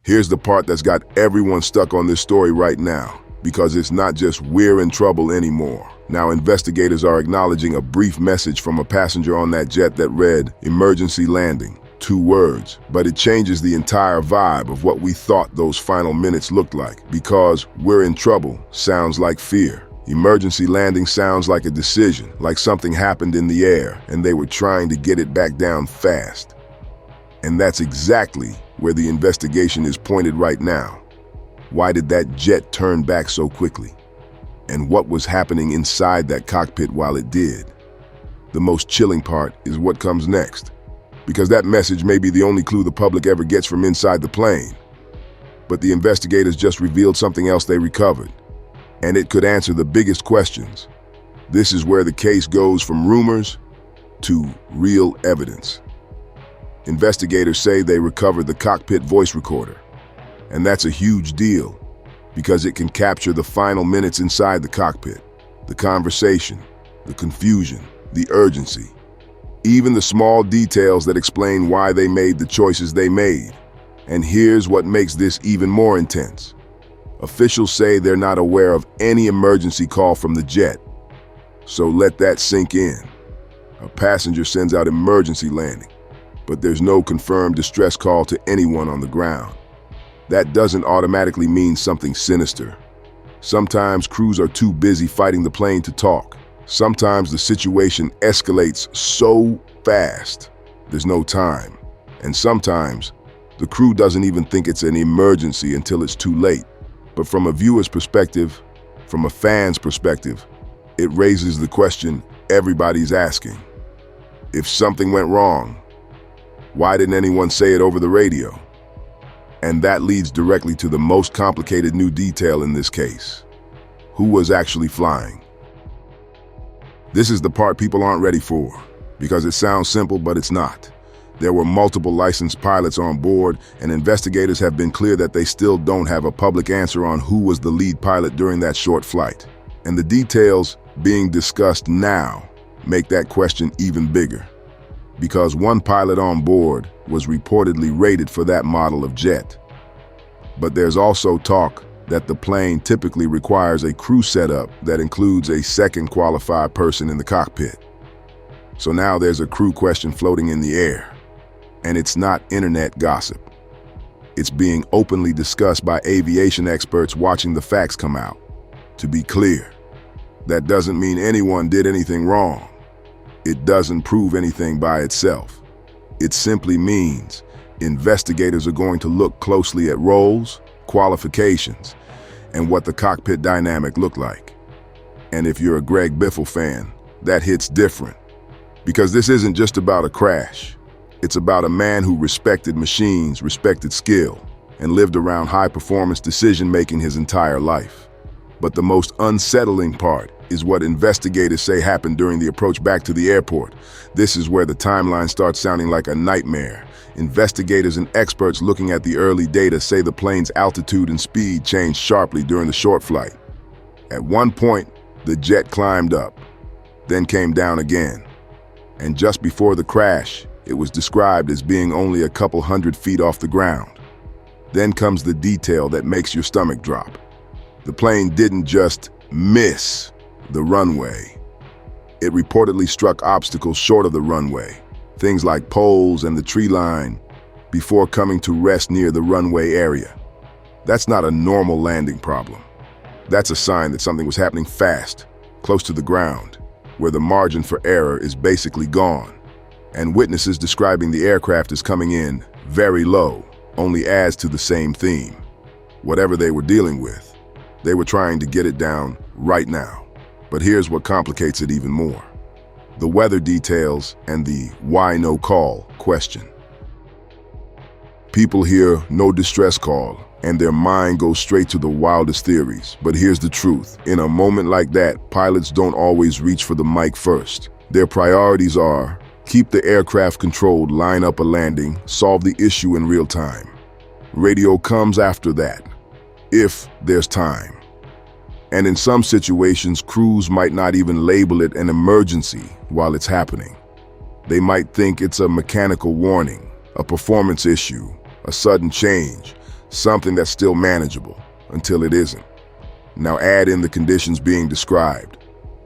Here's the part that's got everyone stuck on this story right now, because it's not just "we're in trouble" anymore. Now investigators are acknowledging a brief message from a passenger on that jet that read, "Emergency landing." 2 words, but it changes the entire vibe of what we thought those final minutes looked like, because "we're in trouble" sounds like fear. Emergency landing sounds like a decision, like something happened in the air and they were trying to get it back down fast. And that's exactly where the investigation is pointed right now. Why did that jet turn back so quickly? And what was happening inside that cockpit while it did? The most chilling part is what comes next, because that message may be the only clue the public ever gets from inside the plane. But the investigators just revealed something else they recovered, and it could answer the biggest questions. This is where the case goes from rumors to real evidence. Investigators say they recovered the cockpit voice recorder, and that's a huge deal because it can capture the final minutes inside the cockpit, the conversation, the confusion, the urgency, even the small details that explain why they made the choices they made. And here's what makes this even more intense. Officials say they're not aware of any emergency call from the jet. So let that sink in. A passenger sends out emergency landing, but there's no confirmed distress call to anyone on the ground. That doesn't automatically mean something sinister. Sometimes crews are too busy fighting the plane to talk. Sometimes the situation escalates so fast, there's no time. And sometimes the crew doesn't even think it's an emergency until it's too late. But from a viewer's perspective, from a fan's perspective, it raises the question everybody's asking. If something went wrong, why didn't anyone say it over the radio? And that leads directly to the most complicated new detail in this case. Who was actually flying? This is the part people aren't ready for, because it sounds simple, but it's not. There were multiple licensed pilots on board, and investigators have been clear that they still don't have a public answer on who was the lead pilot during that short flight. And the details being discussed now make that question even bigger, because one pilot on board was reportedly rated for that model of jet. But there's also talk that the plane typically requires a crew setup that includes a second qualified person in the cockpit. So now there's a crew question floating in the air. And it's not internet gossip. It's being openly discussed by aviation experts watching the facts come out. To be clear, that doesn't mean anyone did anything wrong. It doesn't prove anything by itself. It simply means investigators are going to look closely at roles, qualifications, and what the cockpit dynamic looked like. And if you're a Greg Biffle fan, that hits different. Because this isn't just about a crash. It's about a man who respected machines, respected skill, and lived around high-performance decision-making his entire life. But the most unsettling part is what investigators say happened during the approach back to the airport. This is where the timeline starts sounding like a nightmare. Investigators and experts looking at the early data say the plane's altitude and speed changed sharply during the short flight. At one point, the jet climbed up, then came down again. And just before the crash, it was described as being only a couple hundred feet off the ground. Then comes the detail that makes your stomach drop. The plane didn't just miss the runway. It reportedly struck obstacles short of the runway, things like poles and the tree line, before coming to rest near the runway area. That's not a normal landing problem. That's a sign that something was happening fast, close to the ground, where the margin for error is basically gone. And witnesses describing the aircraft as coming in very low only adds to the same theme. Whatever they were dealing with, they were trying to get it down right now. But here's what complicates it even more. The weather details and the why no call question. People hear no distress call and their mind goes straight to the wildest theories. But here's the truth. In a moment like that, pilots don't always reach for the mic first. Their priorities are keep the aircraft controlled, line up a landing, solve the issue in real time. Radio comes after that, if there's time. And in some situations, crews might not even label it an emergency while it's happening. They might think it's a mechanical warning, a performance issue, a sudden change, something that's still manageable until it isn't. Now add in the conditions being described: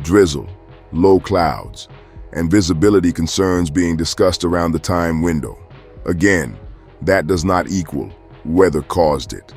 drizzle, low clouds, and visibility concerns being discussed around the time window. Again, that does not equal weather caused it.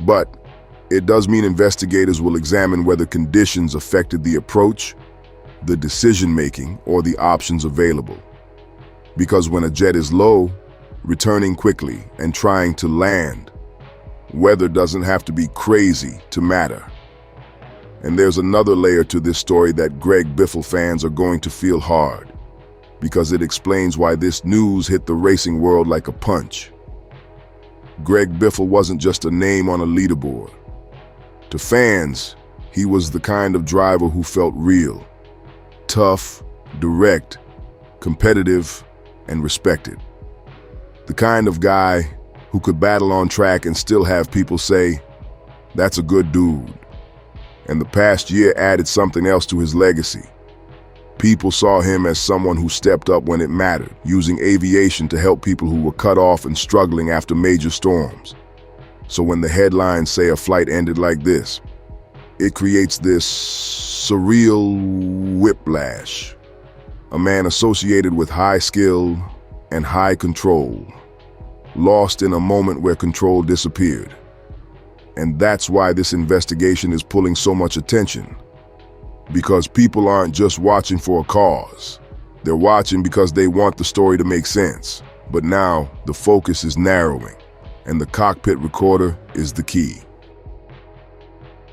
But it does mean investigators will examine whether conditions affected the approach, the decision-making, or the options available. Because when a jet is low, returning quickly, and trying to land, weather doesn't have to be crazy to matter. And there's another layer to this story that Greg Biffle fans are going to feel hard, because it explains why this news hit the racing world like a punch. Greg Biffle wasn't just a name on a leaderboard. To fans, he was the kind of driver who felt real, tough, direct, competitive, and respected. The kind of guy who could battle on track and still have people say, "That's a good dude." And the past year added something else to his legacy. People saw him as someone who stepped up when it mattered, using aviation to help people who were cut off and struggling after major storms. So when the headlines say a flight ended like this, it creates this surreal whiplash. A man associated with high skill and high control, lost in a moment where control disappeared. And that's why this investigation is pulling so much attention. Because people aren't just watching for a cause. They're watching because they want the story to make sense. But now the focus is narrowing, and the cockpit recorder is the key.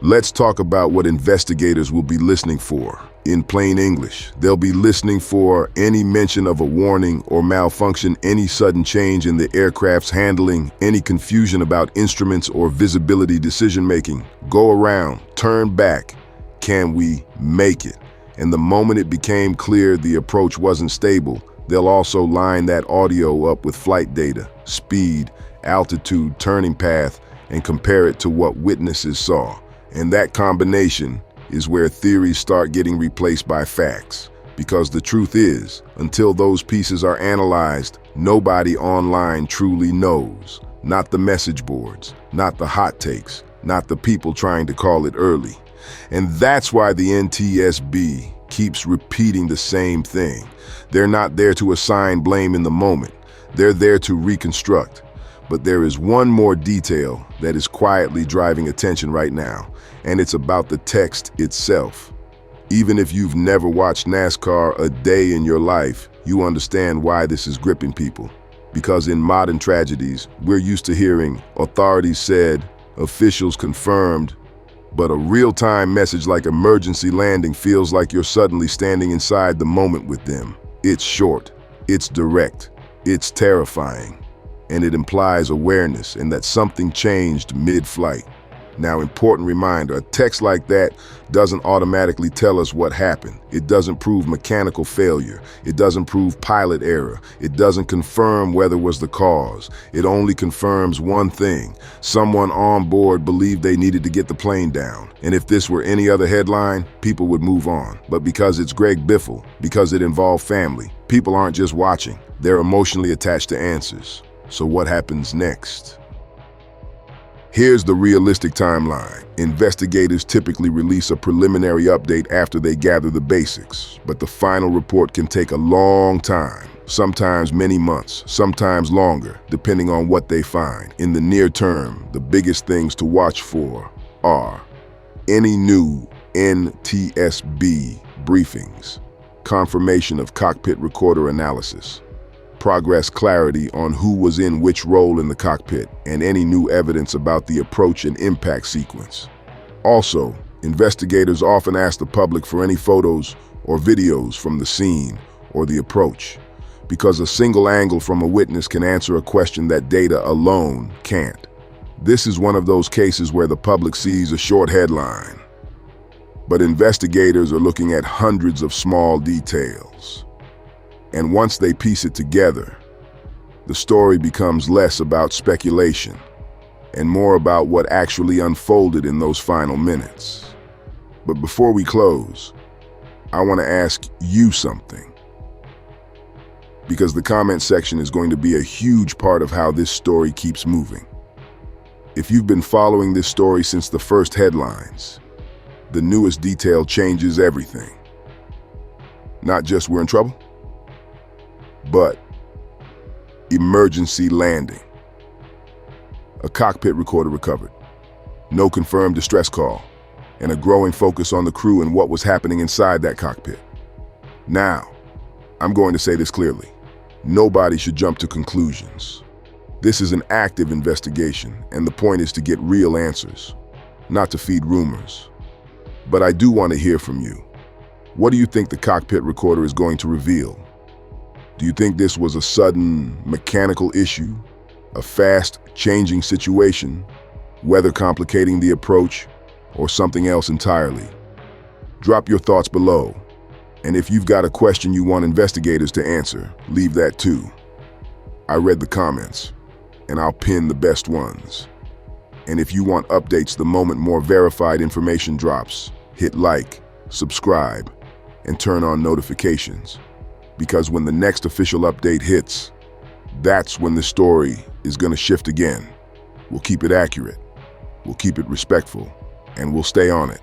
Let's talk about what investigators will be listening for. In plain English, they'll be listening for any mention of a warning or malfunction, any sudden change in the aircraft's handling, any confusion about instruments or visibility decision-making. Go around, turn back. Can we make it? And the moment it became clear the approach wasn't stable, they'll also line that audio up with flight data, speed, altitude, turning path, and compare it to what witnesses saw. And that combination is where theories start getting replaced by facts. Because the truth is, until those pieces are analyzed, nobody online truly knows. Not the message boards, not the hot takes, not the people trying to call it early. And that's why the NTSB keeps repeating the same thing. They're not there to assign blame in the moment. They're there to reconstruct. But there is one more detail that is quietly driving attention right now, and it's about the text itself. Even if you've never watched NASCAR a day in your life, you understand why this is gripping people. Because in modern tragedies, we're used to hearing authorities said, officials confirmed, but a real-time message like emergency landing feels like you're suddenly standing inside the moment with them. It's short, it's direct, it's terrifying, and it implies awareness and that something changed mid-flight. Now, important reminder, a text like that doesn't automatically tell us what happened. It doesn't prove mechanical failure. It doesn't prove pilot error. It doesn't confirm weather was the cause. It only confirms one thing. Someone on board believed they needed to get the plane down. And if this were any other headline, people would move on. But because it's Greg Biffle, because it involved family, people aren't just watching. They're emotionally attached to answers. So what happens next? Here's the realistic timeline. Investigators typically release a preliminary update after they gather the basics, but the final report can take a long time, sometimes many months, sometimes longer, depending on what they find. In the near term, the biggest things to watch for are any new NTSB briefings, confirmation of cockpit recorder analysis, progress clarity on who was in which role in the cockpit, and any new evidence about the approach and impact sequence. Also, investigators often ask the public for any photos or videos from the scene or the approach, because a single angle from a witness can answer a question that data alone can't. This is one of those cases where the public sees a short headline, but investigators are looking at hundreds of small details. And once they piece it together, the story becomes less about speculation and more about what actually unfolded in those final minutes. But before we close, I want to ask you something, because the comment section is going to be a huge part of how this story keeps moving. If you've been following this story since the first headlines, the newest detail changes everything. Not just we're in trouble, but emergency landing. A cockpit recorder recovered. No confirmed distress call, and a growing focus on the crew and what was happening inside that cockpit. Now, I'm going to say this clearly. Nobody should jump to conclusions. This is an active investigation, and the point is to get real answers, not to feed rumors. But I do want to hear from you. What do you think the cockpit recorder is going to reveal? Do you think this was a sudden mechanical issue, a fast-changing situation, weather complicating the approach, or something else entirely? Drop your thoughts below. And if you've got a question you want investigators to answer, leave that too. I read the comments, and I'll pin the best ones. And if you want updates the moment more verified information drops, hit like, subscribe, and turn on notifications. Because when the next official update hits, that's when the story is going to shift again. We'll keep it accurate, we'll keep it respectful, and we'll stay on it.